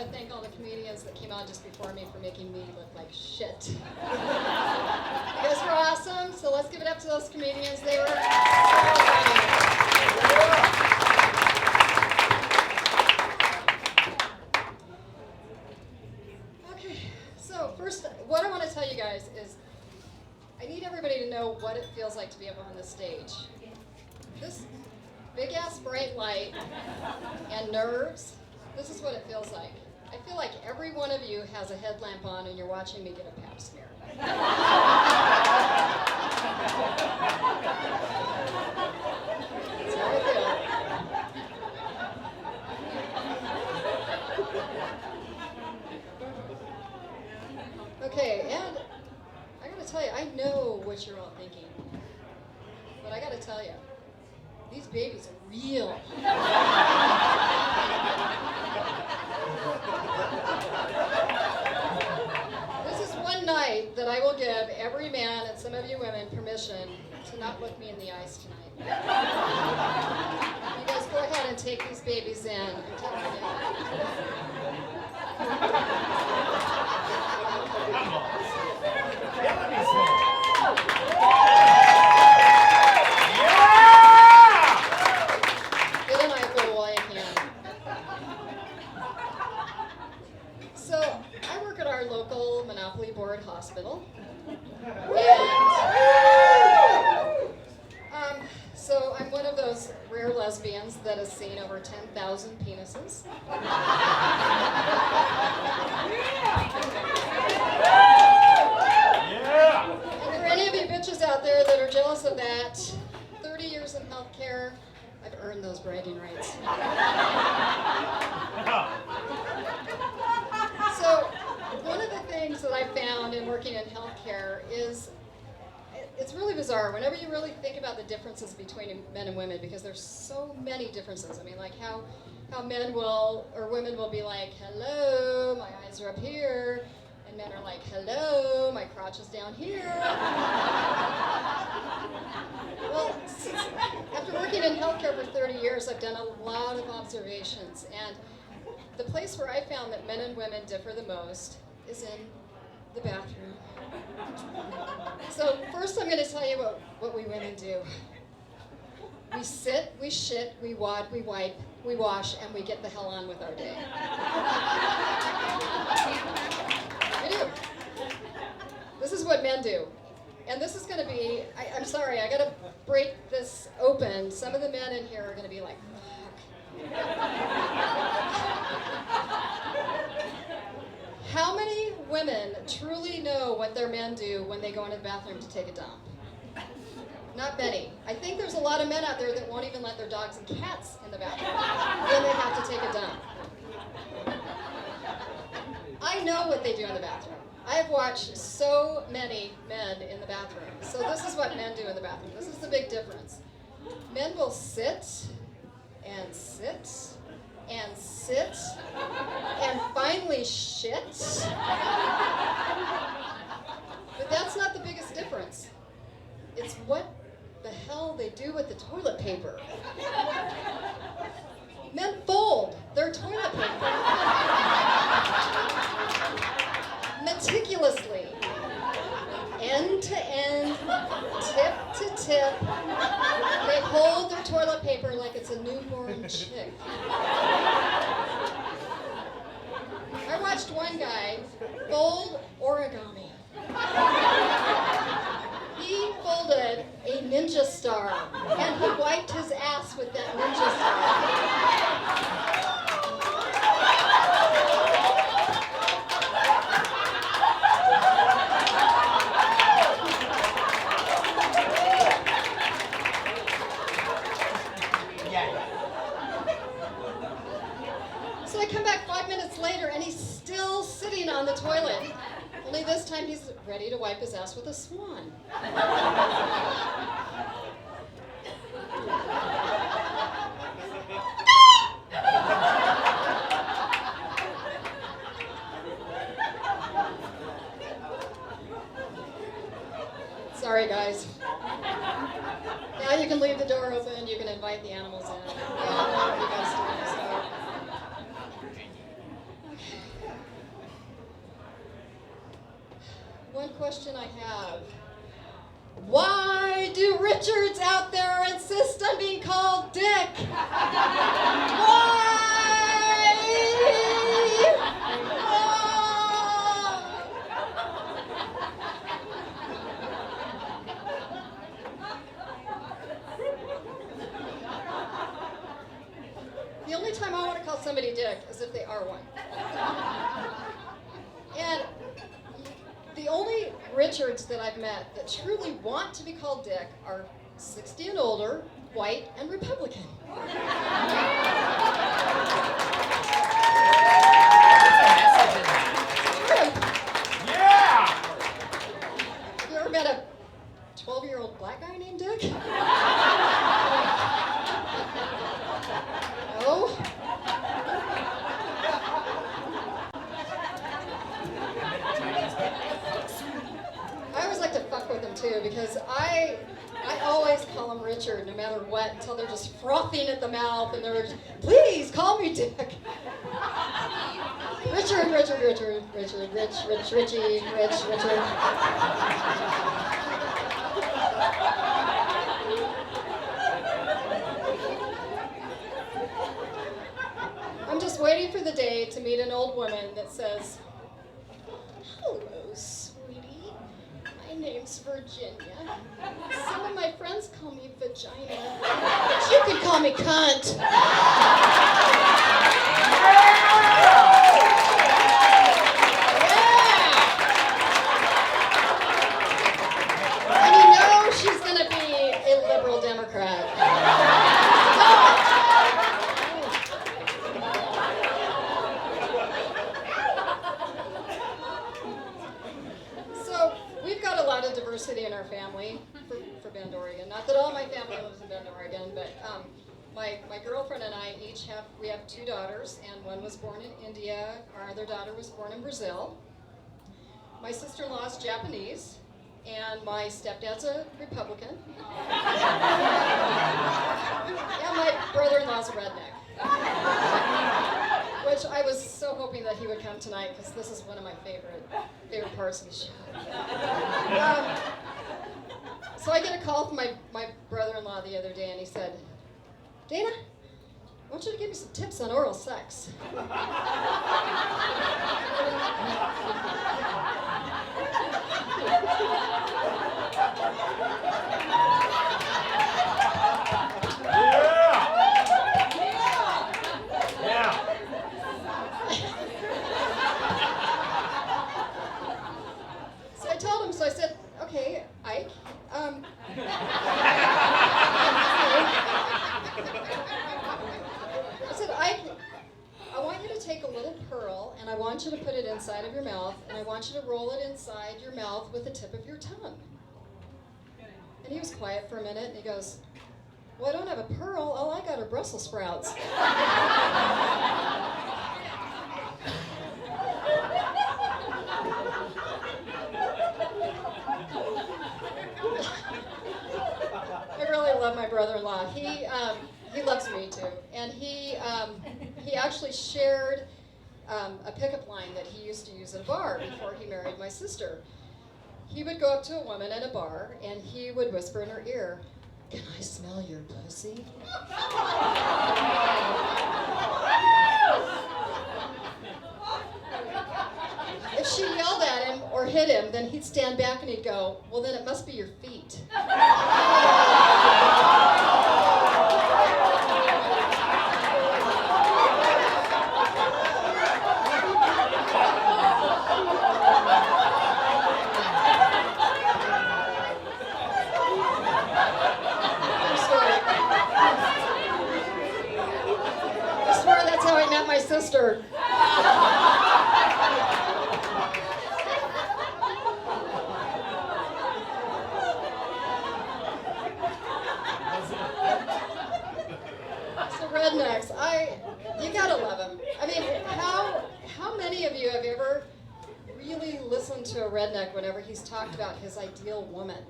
to thank all the comedians that came on just before me for making me look like shit. You guys were awesome, so let's give it up to those comedians. They were so funny. Okay, so first, what I want to tell you guys is I need everybody to know what it feels like to be up on the stage. This big-ass bright light and nerves, this is what it feels like. I feel like every one of you has a headlamp on and you're watching me get a pap smear. That's how I feel. Okay, and I gotta tell you, I know what you're all thinking, but I gotta tell you, these babies are real. This is one night that I will give every man and some of you women permission to not look me in the eyes tonight. You guys go ahead and take these babies in. I'm telling you. Hospital. And, so I'm one of those rare lesbians that has seen over 10,000 penises. And for any of you bitches out there that are jealous of that, 30 years in healthcare, I've earned those bragging rights. So, one of the things that I found in working in healthcare is it's really bizarre whenever you really think about the differences between men and women, because there's so many differences. I mean, like how men will, or women will be like, hello, my eyes are up here, and men are like, hello, my crotch is down here. Well, after working in healthcare for 30 years, I've done a lot of observations, and the place where I found that men and women differ the most is in the bathroom. So first I'm going to tell you what we women do. We sit, we shit, we wad, we wipe, we wash, and we get the hell on with our day. We do. This is what men do. And this is going to be, I'm sorry, I got to break this open. Some of the men in here are going to be like, fuck. How many women truly know what their men do when they go into the bathroom to take a dump? Not many. I think there's a lot of men out there that won't even let their dogs and cats in the bathroom when they have to take a dump. I know what they do in the bathroom. I have watched so many men in the bathroom. So this is what men do in the bathroom. This is the big difference. Men will sit and sit and sit and finally shit. But that's not the biggest difference. It's what the hell they do with the toilet paper. Men fold their toilet paper meticulously, end to end, tip to tip. They hold their toilet paper like it's a newborn chick. I watched one guy fold origami. He folded a ninja star, and he wiped his ass with that ninja star. So I come back 5 minutes later, and he's still sitting on the toilet. Only this time he's ready to wipe his ass with a swan. Sorry, guys. Now you can leave the door open, you can invite the animals in. Yeah, I know what you guys do, so. Okay. question I have. Why do Richards out there insist on being called Dick? Why? The only time I want to call somebody Dick is if they are one. And the only Richards that I've met that truly want to be called Dick are 60 and older, white, and Republican. Yeah! Have you ever met a 12-year-old black guy named Dick? No? I always like to fuck with them too because I always call them Richard no matter what until they're just frothing at the mouth and they're just, please call me Dick. Richard, Richie, Richard. I'm just waiting for the day to meet an old woman that says, hello, sweetie. My name's Virginia. Some of my friends call me vagina, but you can call me cunt. And you know she's going to be a liberal Democrat. So we've got a lot of diversity in our family for Bend, Oregon. Not that all my family lives in Bend, Oregon, but my girlfriend and I we have two daughters, and one was born in India. Our other daughter was born in Brazil. My sister-in-law is Japanese, and my stepdad's a Republican. And my brother-in-law's a redneck. Which I was so hoping that he would come tonight, because this is one of my favorite parts of the show. So I get a call from my brother-in-law the other day, and he said, Dana, I want you to give me some tips on oral sex. So I said, okay, Ike, I said, Ike, I want you to take a little pearl and I want you to put it inside of your mouth and I want you to roll it inside your mouth with the tip of your tongue. And he was quiet for a minute and he goes, well, I don't have a pearl, all I got are Brussels sprouts. I really love my brother-in-law. He loves me too, and he actually shared a pickup line that he used to use at a bar before he married my sister. He would go up to a woman at a bar and he would whisper in her ear, "Can I smell your pussy?" If she yelled at him or hit him, then he'd stand back and he'd go, "Well, then it must be your feet." I swear that's how I met my sister. So rednecks, you gotta love them. I mean, how many of you have ever really listened to a redneck whenever he's talked about his ideal woman?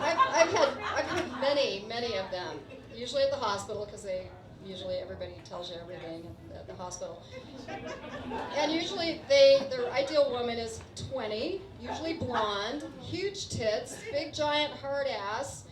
I've had many of them, usually at the hospital because they usually everybody tells you everything at the hospital. And usually their ideal woman is 20, usually blonde, huge tits, big giant hard ass,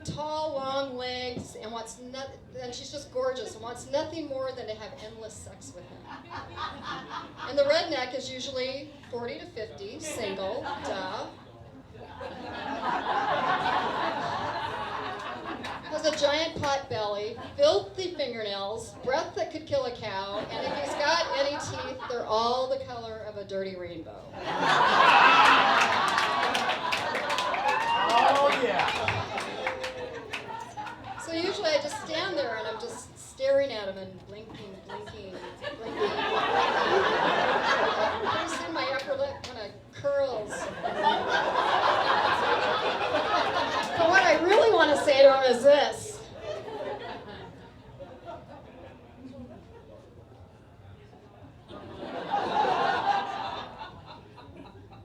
tall, long legs, and she's just gorgeous and wants nothing more than to have endless sex with him. And the redneck is usually 40 to 50, single, duh. Has a giant pot belly, filthy fingernails, breath that could kill a cow, and if he's got any teeth, they're all the color of a dirty rainbow. Oh, yeah. So usually I just stand there and I'm just staring at him and blinking. Pretty soon my upper lip kind of curls. But what I really want to say to him is this.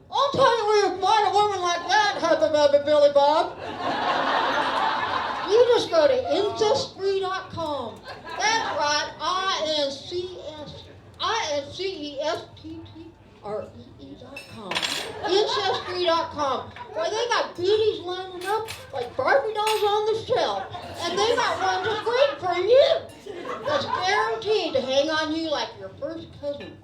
I'll tell you where you find a woman like that, Hubba Billy Bob. You just go to Ancestry.com. That's right, Ancestry.com. Ancestry.com. Where they got beauties lining up like Barbie dolls on the shelf. And they got one just great for you. That's guaranteed to hang on you like your first cousin.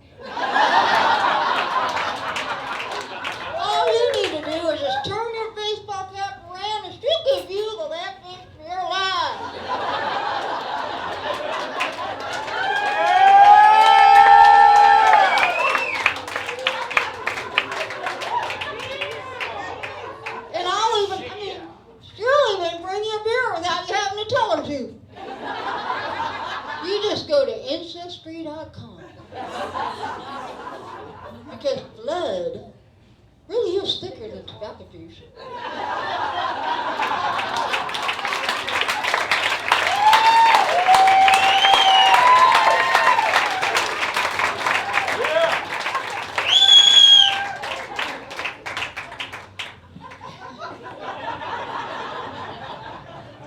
All you need to do is just turn your baseball cap around and she'll give you the left inch of your life. And she'll even bring you a beer without you having to tell her to. You just go to Ancestry.com. Because blood really is thicker than tobacco juice.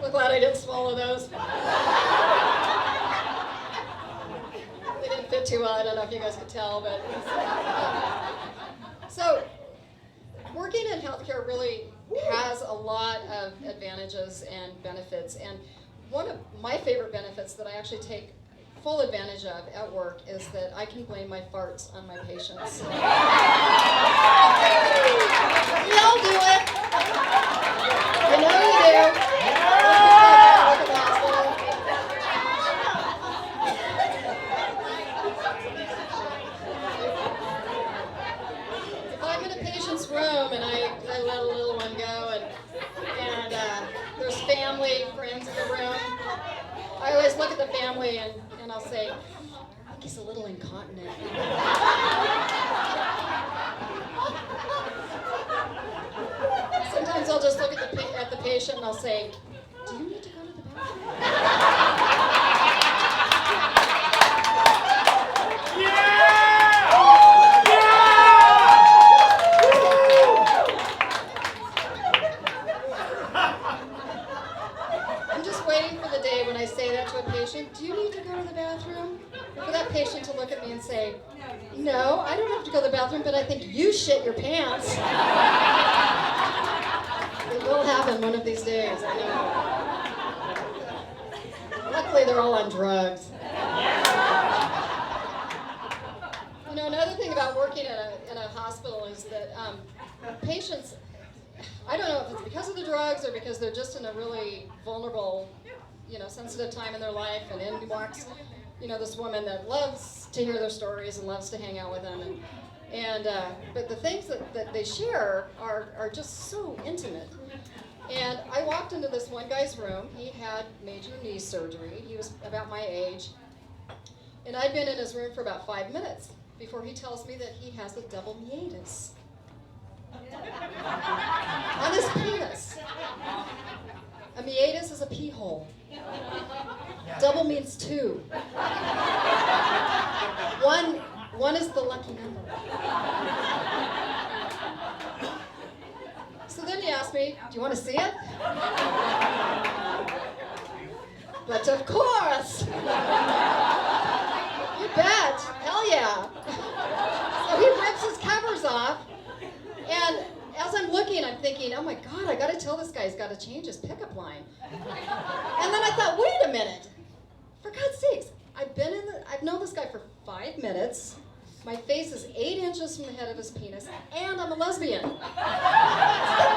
So glad I didn't swallow those. They didn't fit too well. I don't know if you guys could tell, but. So, working in healthcare really has a lot of advantages and benefits, and one of my favorite benefits that I actually take full advantage of at work is that I can blame my farts on my patients. We all do it. I know you do. Room and I let a little one go and there's family, friends in the room. I always look at the family and I'll say, I think he's a little incontinent. Sometimes I'll just look at the patient and I'll say, do you need to go to the bathroom? Do you need to go to the bathroom? Or for that patient to look at me and say, no, I don't have to go to the bathroom, but I think you shit your pants. It will happen one of these days, I know. Luckily, they're all on drugs. You know, another thing about working in a hospital is that patients, I don't know if it's because of the drugs or because they're just in a really vulnerable, sensitive time in their life, and in walks, this woman that loves to hear their stories and loves to hang out with them, but the things that they share are just so intimate. And I walked into this one guy's room. He had major knee surgery. He was about my age, and I'd been in his room for about 5 minutes before he tells me that he has a double meatus on his penis. A meatus is a pee hole. Double means 2. One is the lucky number. So then he asked me, do you want to see it? But of course! You bet! Hell yeah! So he rips his covers off, and as I'm looking, I'm thinking, oh my God, I gotta tell this guy he's gotta change his pickup line. And then I thought, wait a minute. For God's sakes, I've known this guy for 5 minutes. My face is 8 inches from the head of his penis, and I'm a lesbian. It's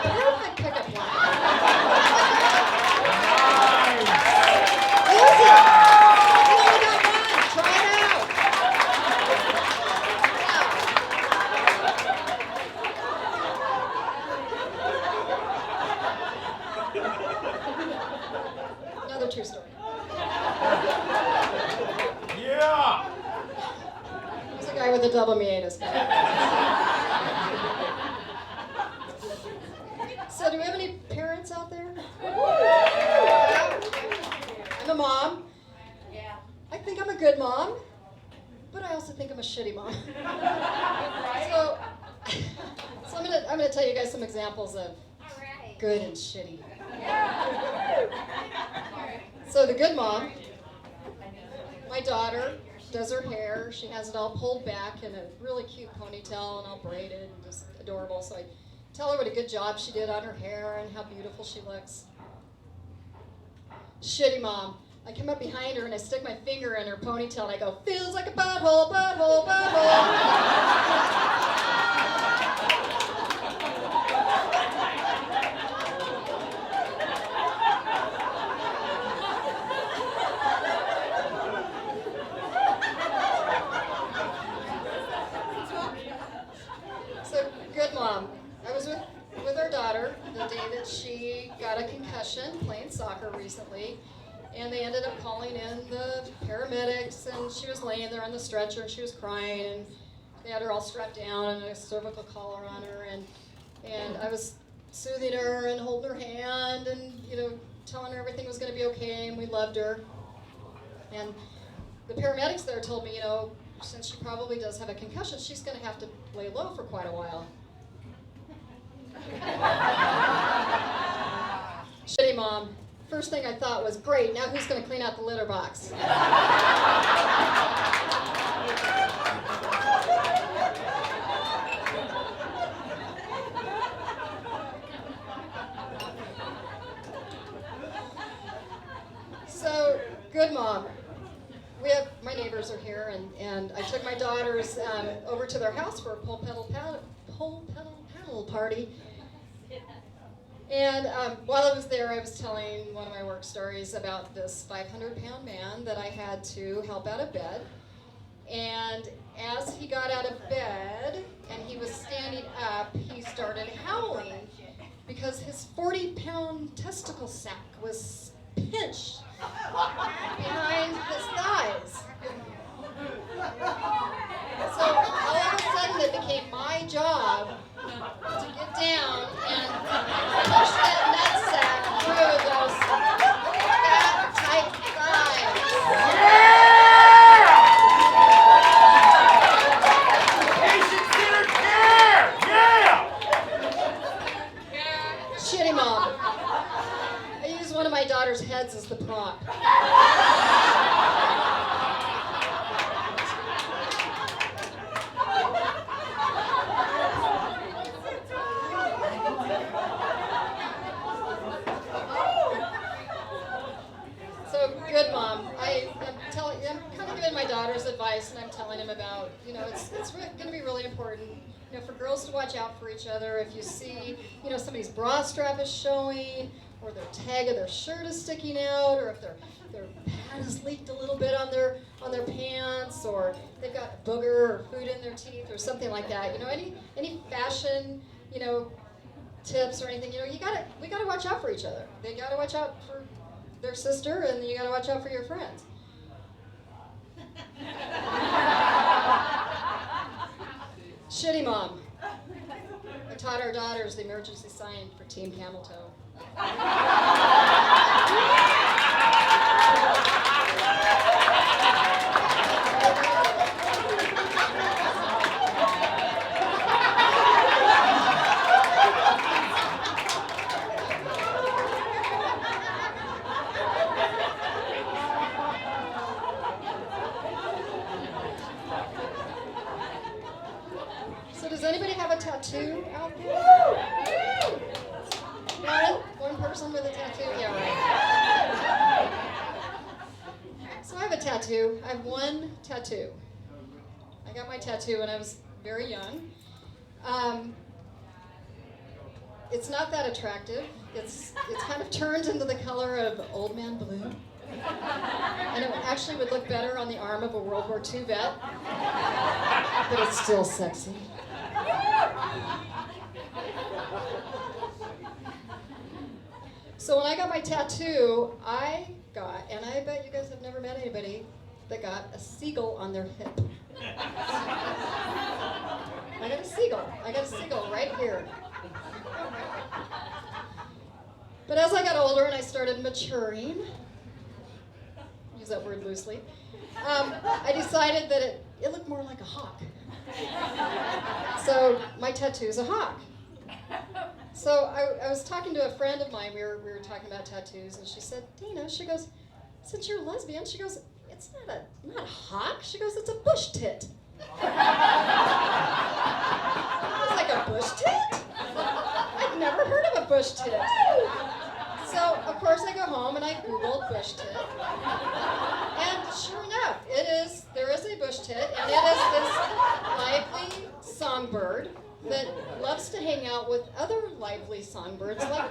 the perfect pickup line. Use it. You only got one. Try it out. Yeah. Another true story. Yeah. There's a guy with a double meatus. So do we have any parents out there? Yeah. I'm a mom. Yeah. I think I'm a good mom, but I also think I'm a shitty mom. So I'm gonna tell you guys some examples of good and shitty. So the good mom, my daughter does her hair. She has it all pulled back in a really cute ponytail and all braided and just adorable. So I tell her what a good job she did on her hair and how beautiful she looks. Shitty mom. I come up behind her and I stick my finger in her ponytail and I go, feels like a butthole, butthole, butthole. So, good mom. I was with our daughter the day that she got a concussion playing soccer recently. And they ended up calling in the paramedics, and she was laying there on the stretcher, and she was crying, and they had her all strapped down and a cervical collar on her, and I was soothing her and holding her hand and, telling her everything was going to be okay, and we loved her. And the paramedics there told me, since she probably does have a concussion, she's going to have to lay low for quite a while. Shitty mom. First thing I thought was, great, now who's going to clean out the litter box? So, good mom. My neighbors are here, and I took my daughters over to their house for a pole pedal paddle party. And while I was there, I was telling one of my work stories about this 500-pound man that I had to help out of bed. And as he got out of bed and he was standing up, he started howling because his 40-pound testicle sack was pinched behind his thighs. So all of a sudden it became my job to get down and push that nutsack through those fat, tight thighs. Patient-centered care! Yeah! Shitty mom. I used one of my daughter's heads as the prop. Good mom. I'm kind of giving my daughters advice, and I'm telling them about, it's going to be really important, for girls to watch out for each other. If you see, somebody's bra strap is showing, or their tag of their shirt is sticking out, or if their pad has leaked a little bit on their pants, or they've got a booger or food in their teeth, or something like that. Any fashion, tips or anything. We gotta watch out for each other. They gotta watch out for their sister, and you gotta watch out for your friends. Shitty mom. I taught our daughters the emergency sign for Team Camel Toe. anybody have a tattoo out there? One person with a tattoo? Yeah, right. So I have a tattoo. I have one tattoo. I got my tattoo when I was very young. It's not that attractive. It's kind of turned into the color of Old Man Blue. And it actually would look better on the arm of a World War II vet. But it's still sexy. So when I got my tattoo, and I bet you guys have never met anybody that got a seagull on their hip. I got a seagull. I got a seagull right here. But as I got older and I started maturing, use that word loosely, I decided that it looked more like a hawk. So my tattoo's a hawk. So I was talking to a friend of mine, we were talking about tattoos, and she said, Dana, she goes, since you're a lesbian, she goes, it's not a hawk, she goes, it's a bush tit. I was like, a bush tit? I'd never heard of a bush tit. So, of course, I go home and I Googled bush tit. And sure enough, there is a bush tit, and it is this lively songbird that loves to hang out with other lively songbirds like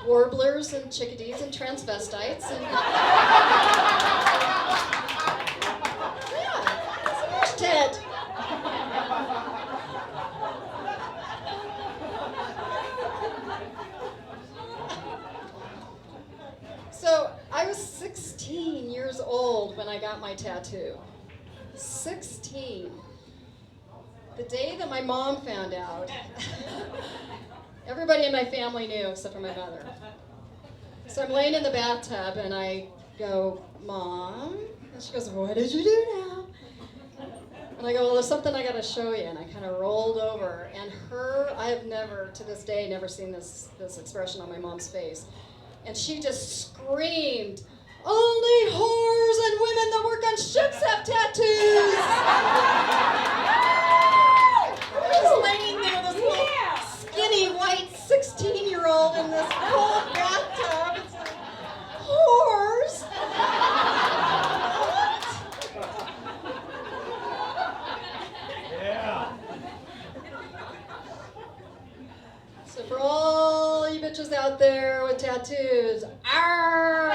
warblers and chickadees and transvestites. And yeah, it's a bush tit. So I was 16 years old when I got my tattoo. 16. The day that my mom found out, everybody in my family knew except for my mother. So I'm laying in the bathtub and I go, Mom? And she goes, what did you do now? And I go, well, there's something I got to show you. And I kind of rolled over. And I have never, to this day, never seen this expression on my mom's face. And she just screamed, only whores and women that work on ships have tattoos! I was laying there, this little skinny white 16-year-old in this cold bathtub. It's like, whores? Yeah. So for all you bitches out there with tattoos, arr!